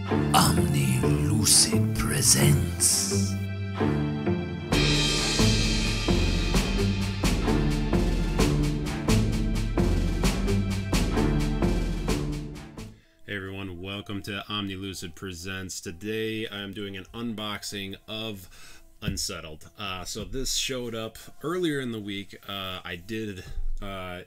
Omni Lucid presents. Hey everyone, welcome to Omni Lucid Presents. Today I'm doing an unboxing of Unsettled. So this showed up earlier in the week. I did,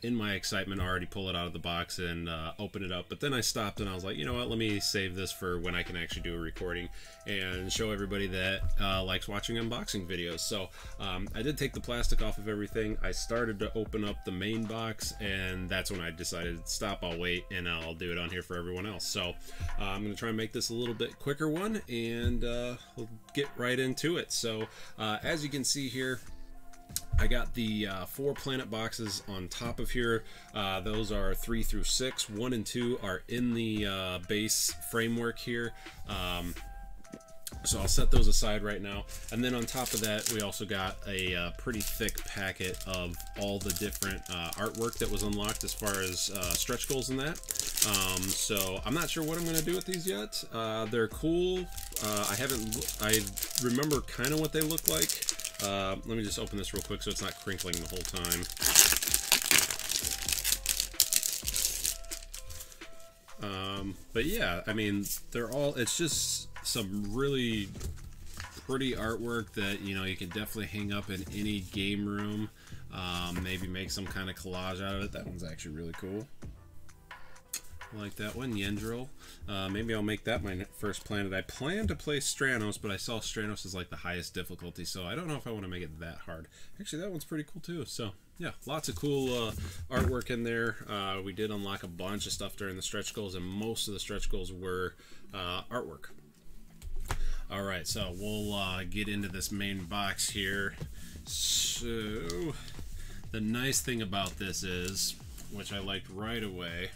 in my excitement, already pull it out of the box and open it up, but then I stopped and I was like, you know what, let me save this for when I can actually do a recording and show everybody that likes watching unboxing videos. So I did take the plastic off of everything. I started to open up the main box, and that's when I decided, stop, I'll wait, and I'll do it on here for everyone else. So I'm going to try and make this a little bit quicker one, and we'll get right into it. So as you can see here, I got the 4 planet boxes on top of here. Those are 3 through 6. 1 and 2 are in the base framework here. So I'll set those aside right now. And then on top of that, we also got a pretty thick packet of all the different artwork that was unlocked as far as stretch goals and that. So I'm not sure what I'm going to do with these yet. They're cool. I remember kind of what they look like. Let me just open this real quick so it's not crinkling the whole time. But yeah, I mean, it's just some really pretty artwork that, you know, you can definitely hang up in any game room. Maybe make some kind of collage out of it. That one's actually really cool. I like that one, Yendril. Maybe I'll make that my first planet. I plan to play Stranos, but I saw Stranos as like the highest difficulty, so I don't know if I want to make it that hard. Actually, that one's pretty cool too. So yeah, lots of cool artwork in there. We did unlock a bunch of stuff during the stretch goals, and most of the stretch goals were artwork. All right, so we'll get into this main box here. So the nice thing about this is, which I liked right away,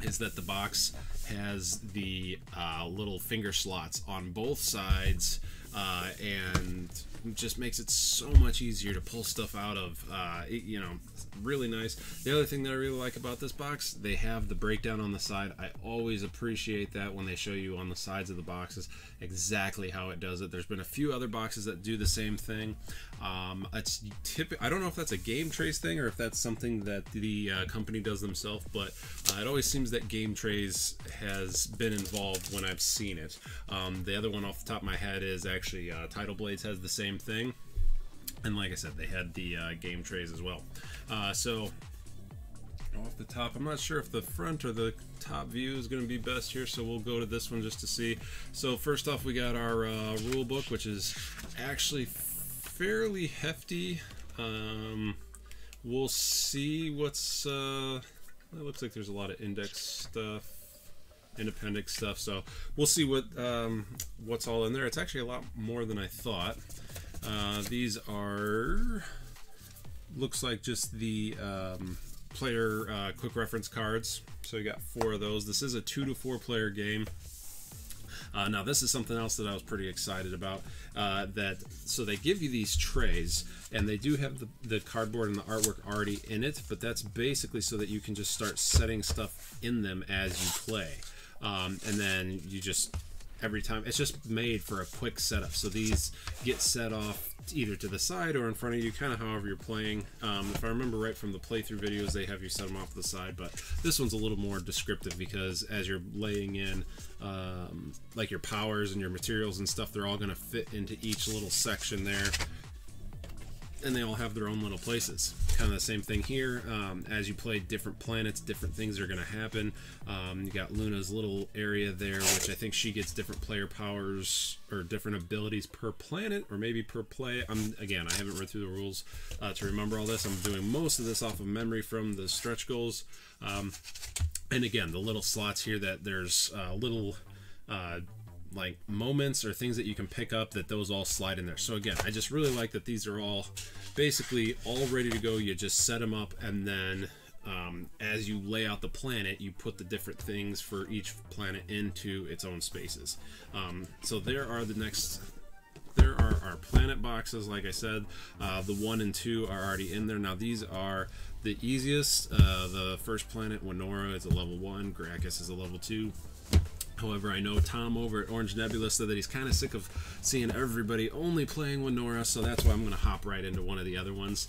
is that the box has the little finger slots on both sides, and just makes it so much easier to pull stuff out of. You know, really nice. The other thing that I really like about this box, they have the breakdown on the side. I always appreciate that when they show you on the sides of the boxes exactly how it does it. There's been a few other boxes that do the same thing. I don't know if that's a Game Trace thing or if that's something that the company does themselves, but it always seems that Game Trace has been involved when I've seen it. The other one off the top of my head is actually Tidal Blades has the same thing, and like I said, they had the game trays as well. So off the top, I'm not sure if the front or the top view is going to be best here, so we'll go to this one just to see. So first off, we got our rule book, which is actually fairly hefty. We'll see what's it looks like there's a lot of index stuff, appendix stuff, so we'll see what's all in there. It's actually a lot more than I thought. These are, looks like just the player quick reference cards. So you got 4 of those. This is a 2 to 4 player game. Now this is something else that I was pretty excited about. So they give you these trays, and they do have the cardboard and the artwork already in it, but that's basically so that you can just start setting stuff in them as you play. And then you just, every time, it's just made for a quick setup. So these get set off either to the side or in front of you, kind of however you're playing. If I remember right from the playthrough videos, they have you set them off to the side, but this one's a little more descriptive because as you're laying in like your powers and your materials and stuff, they're all going to fit into each little section there, and they all have their own little places. Kind of the same thing here. As you play different planets, different things are going to happen. You got Luna's little area there, which I think she gets different player powers or different abilities per planet, or maybe per play. Again, I haven't read through the rules to remember all this. I'm doing most of this off of memory from the stretch goals. And again, the little slots here, that there's little like moments or things that you can pick up, that those all slide in there. So again, I just really like that these are all basically all ready to go. You just set them up, and then as you lay out the planet, you put the different things for each planet into its own spaces. So there are our planet boxes. Like I said, the 1 and 2 are already in there. Now these are the easiest. The first planet, Winora, is a level 1. Gracchus is a level 2. However, I know Tom over at Orange Nebula said that he's kind of sick of seeing everybody only playing with Nora, so that's why I'm going to hop right into one of the other ones.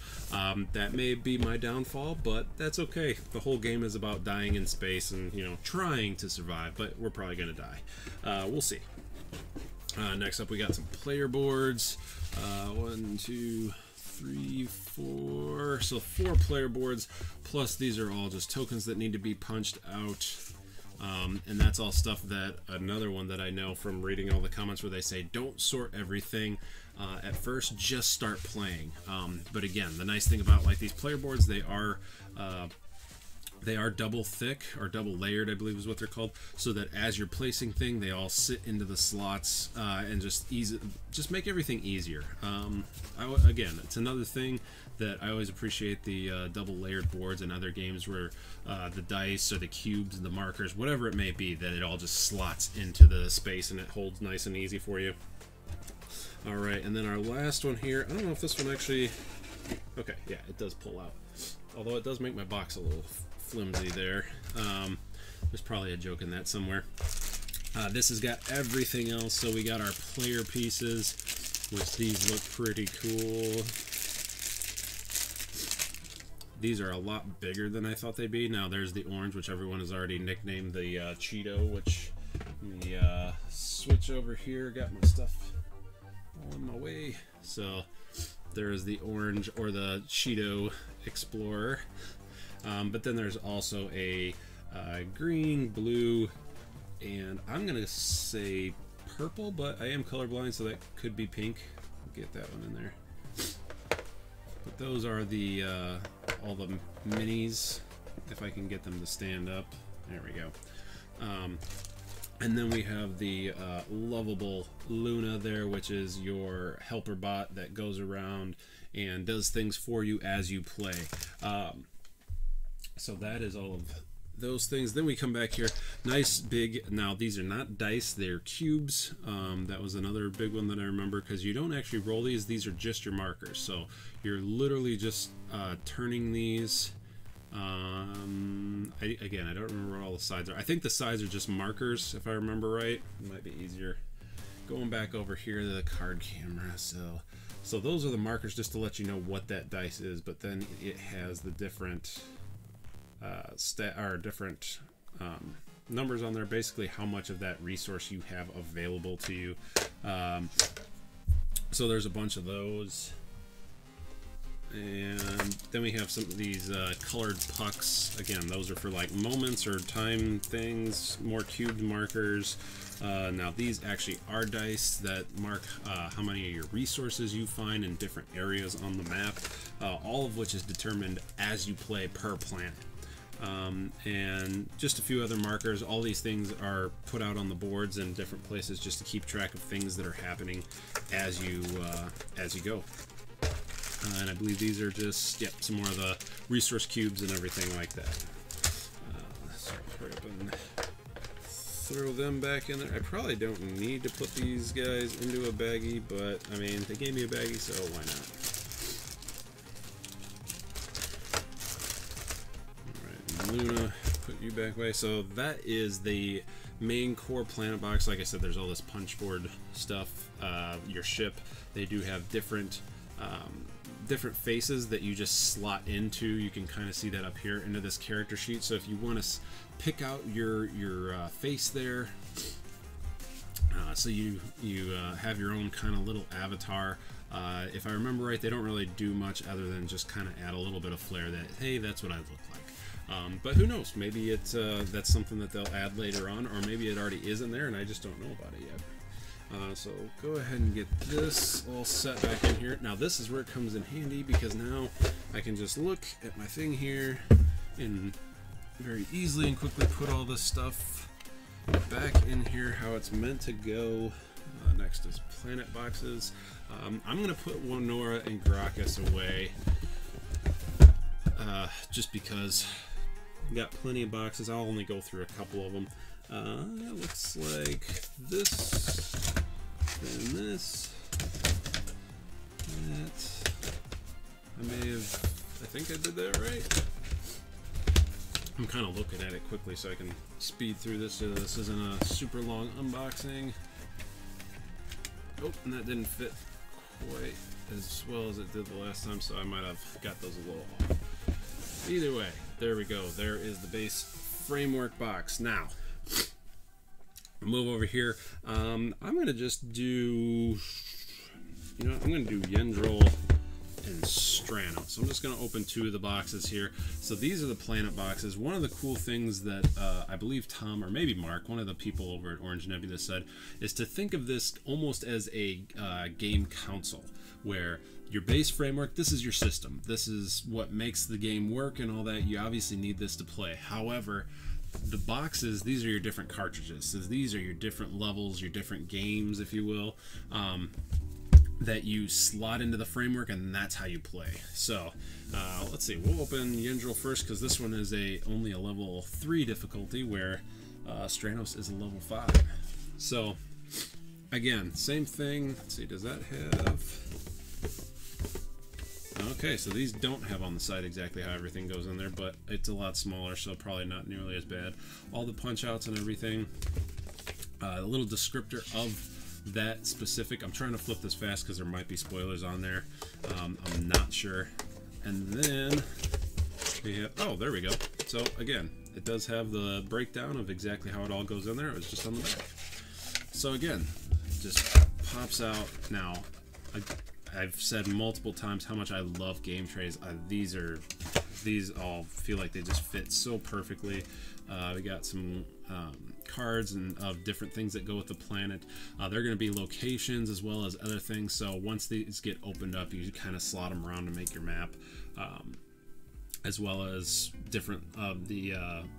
That may be my downfall, but that's okay. The whole game is about dying in space and, you know, trying to survive, but we're probably going to die. We'll see. Next up, we got some player boards. 1, 2, 3, 4. So 4 player boards, plus these are all just tokens that need to be punched out. And that's all stuff that, another one that I know from reading all the comments where they say don't sort everything at first, just start playing. But again, the nice thing about like these player boards, they are double thick or double layered, I believe is what they're called, so that as you're placing things, they all sit into the slots and just make everything easier. Again, it's another thing that I always appreciate, the double layered boards in other games where the dice or the cubes and the markers, whatever it may be, that it all just slots into the space and it holds nice and easy for you. All right, and then our last one here, I don't know if this one actually, okay, yeah, it does pull out. Although it does make my box a little flimsy there. There's probably a joke in that somewhere. This has got everything else, so we got our player pieces, which these look pretty cool. These are a lot bigger than I thought they'd be. Now there's the orange, which everyone has already nicknamed the Cheeto, which let me switch over here, got my stuff all in my way. So there is the orange, or the Cheeto Explorer. But then there's also a green, blue, and I'm gonna say purple, but I am colorblind, so that could be pink. Get that one in there. But those are the all the minis, if I can get them to stand up. There we go. And then we have the lovable Luna there, which is your helper bot that goes around and does things for you as you play. So that is all of those things. Then we come back here, nice big, now these are not dice, they're cubes. That was another big one that I remember, because you don't actually roll these are just your markers. So you're literally just turning these. Again, I don't remember what all the sides are. I think the sides are just markers, if I remember right. It might be easier. Going back over here to the card camera, so those are the markers, just to let you know what that dice is, but then it has the different different numbers on there, basically how much of that resource you have available to you. So there's a bunch of those. And then we have some of these colored pucks. Again, those are for like moments or time things, more cubed markers. Now these actually are dice that mark how many of your resources you find in different areas on the map, all of which is determined as you play per planet. And just a few other markers. All these things are put out on the boards in different places just to keep track of things that are happening as you go. And I believe these are just, yep, some more of the resource cubes and everything like that. So hurry up and throw them back in there. I probably don't need to put these guys into a baggie, but I mean, they gave me a baggie, so why not? Alright, Luna, put you back away. So that is the main core planet box. Like I said, there's all this punch board stuff. Your ship, they do have different faces that you just slot into. You can kind of see that up here into this character sheet. So if you want to pick out your face there, so you have your own kind of little avatar. If I remember right, they don't really do much other than just kind of add a little bit of flair that, hey, that's what I look like. But who knows? Maybe it's that's something that they'll add later on, or maybe it already is in there and I just don't know about it yet. So go ahead and get this all set back in here. Now this is where it comes in handy, because now I can just look at my thing here and very easily and quickly put all this stuff back in here how it's meant to go. Next is planet boxes. I'm going to put Nora and Gracchus away just because I've got plenty of boxes. I'll only go through a couple of them. It looks like this, and this, that. I think I did that right. I'm kind of looking at it quickly so I can speed through this. This isn't a super long unboxing. Oh, and that didn't fit quite as well as it did the last time, so I might have got those a little off. Either way, there we go. There is the base framework box. Now, move over here. I'm going to just do, I'm going to do Yendril and Stranos. So I'm just going to open 2 of the boxes here. So these are the planet boxes. One of the cool things that I believe Tom, or maybe Mark, one of the people over at Orange Nebula said, is to think of this almost as a game console, where your base framework, this is your system. This is what makes the game work and all that. You obviously need this to play. However, the boxes, these are your different cartridges. So these are your different levels, your different games, if you will, that you slot into the framework, and that's how you play. So let's see, we'll open Yendril first, because this one is only a level 3 difficulty, where Stranos is a level 5. So again, same thing. Let's see, does that have... Okay, so these don't have on the side exactly how everything goes in there, but it's a lot smaller, so probably not nearly as bad. All the punch outs and everything. A little descriptor of that specific. I'm trying to flip this fast because there might be spoilers on there. I'm not sure. And then we have, oh, there we go. So again, it does have the breakdown of exactly how it all goes in there. It was just on the back. So again, it just pops out. Now, I've said multiple times how much I love game trays. These all feel like they just fit so perfectly. We got some cards and of different things that go with the planet. They're going to be locations as well as other things. So once these get opened up, you kind of slot them around to make your map, as well as different of the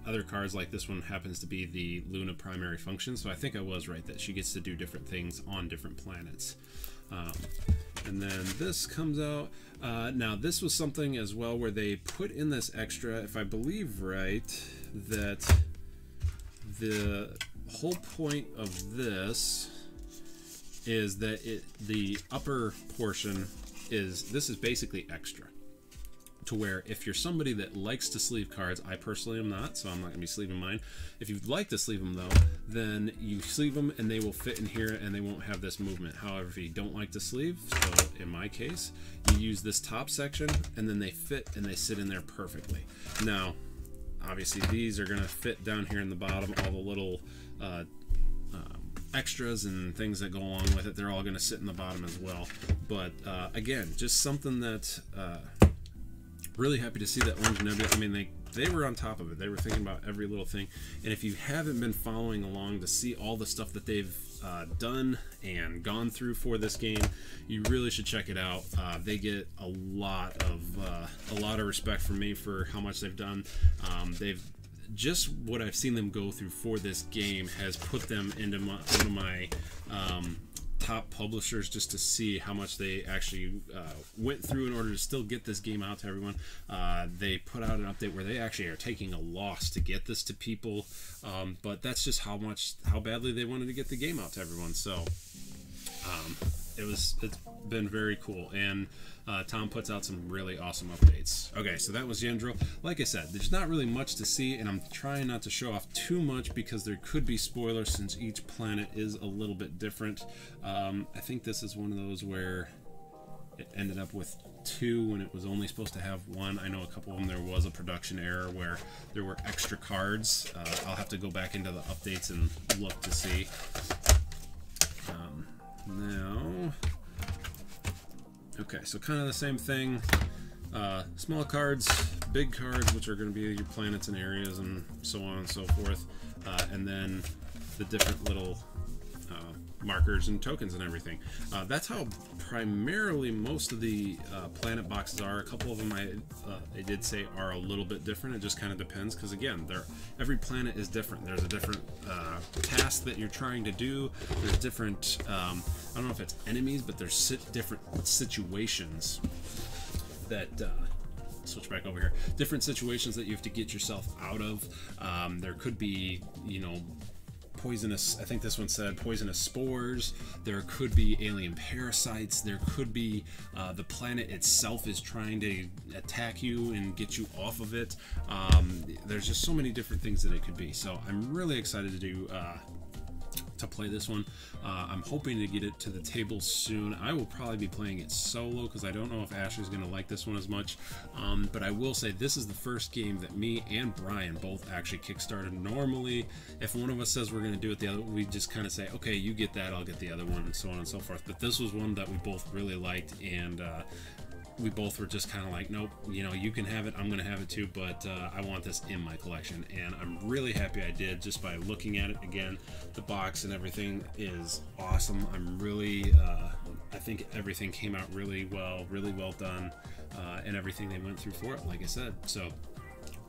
other cards. Like this one happens to be the Luna primary function. So I think I was right that she gets to do different things on different planets. And then this comes out. Now this was something as well where they put in this extra, if I believe right, that the whole point of this is that the upper portion this is basically extra. To where if you're somebody that likes to sleeve cards, I personally am not, so I'm not going to be sleeving mine. If you'd like to sleeve them though, then you sleeve them and they will fit in here and they won't have this movement. However, if you don't like to sleeve, so in my case, you use this top section and then they fit and they sit in there perfectly. Now, obviously these are going to fit down here in the bottom, all the little extras and things that go along with it, they're all going to sit in the bottom as well. But again, just something that... really happy to see that Orange Nebula, I mean, they were on top of it. They were thinking about every little thing. And if you haven't been following along to see all the stuff that they've done and gone through for this game, you really should check it out. They get a lot of respect from me for how much they've done. Just what I've seen them go through for this game has put them into one of my top publishers, just to see how much they actually went through in order to still get this game out to everyone. They put out an update where they actually are taking a loss to get this to people, but that's just how badly they wanted to get the game out to everyone. So it's been very cool, and Tom puts out some really awesome updates. Okay, so that was Yendril. Like I said, there's not really much to see, and I'm trying not to show off too much because there could be spoilers since each planet is a little bit different. I think this is one of those where it ended up with 2 when it was only supposed to have 1. I know a couple of them there was a production error where there were extra cards. I'll have to go back into the updates and look to see. Now, okay, so kind of the same thing. Small cards, big cards, which are going to be your planets and areas and so on and so forth, and then the different little markers and tokens and everything. That's how primarily most of the planet boxes are. A couple of them I did say are a little bit different. It just kind of depends, because again, every planet is different. There's a different task that you're trying to do. There's different, I don't know if it's enemies, but there's different situations that switch back over here. Different situations that you have to get yourself out of. There could be, poisonous, I think this one said poisonous spores. There could be alien parasites. There could be the planet itself is trying to attack you and get you off of it. There's just so many different things that it could be. So I'm really excited to do to play this one. I'm hoping to get it to the table soon. I will probably be playing it solo because I don't know if Ashley's going to like this one as much. But I will say this is the first game that me and Brian both actually kickstarted. Normally, if one of us says we're going to do it, the other, we just kind of say, okay, you get that, I'll get the other one, and so on and so forth. But this was one that we both really liked, and we both were just kind of like, nope, you know, you can have it, I'm gonna have it too, but I want this in my collection. And I'm really happy I did, just by looking at it again. The box and everything is awesome. I'm really I think everything came out really well done, and everything they went through for it, like I said. So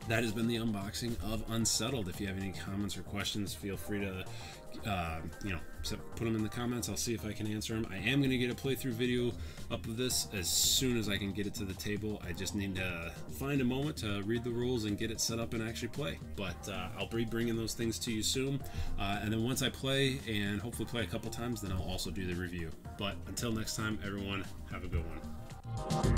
that has been the unboxing of Unsettled. If you have any comments or questions, feel free to you know, put them in the comments. I'll see if I can answer them. I am going to get a playthrough video up of this as soon as I can get it to the table. I just need to find a moment to read the rules and get it set up and actually play. But I'll be bringing those things to you soon. And then once I play, and hopefully play a couple times, then I'll also do the review. But until next time, everyone, have a good one.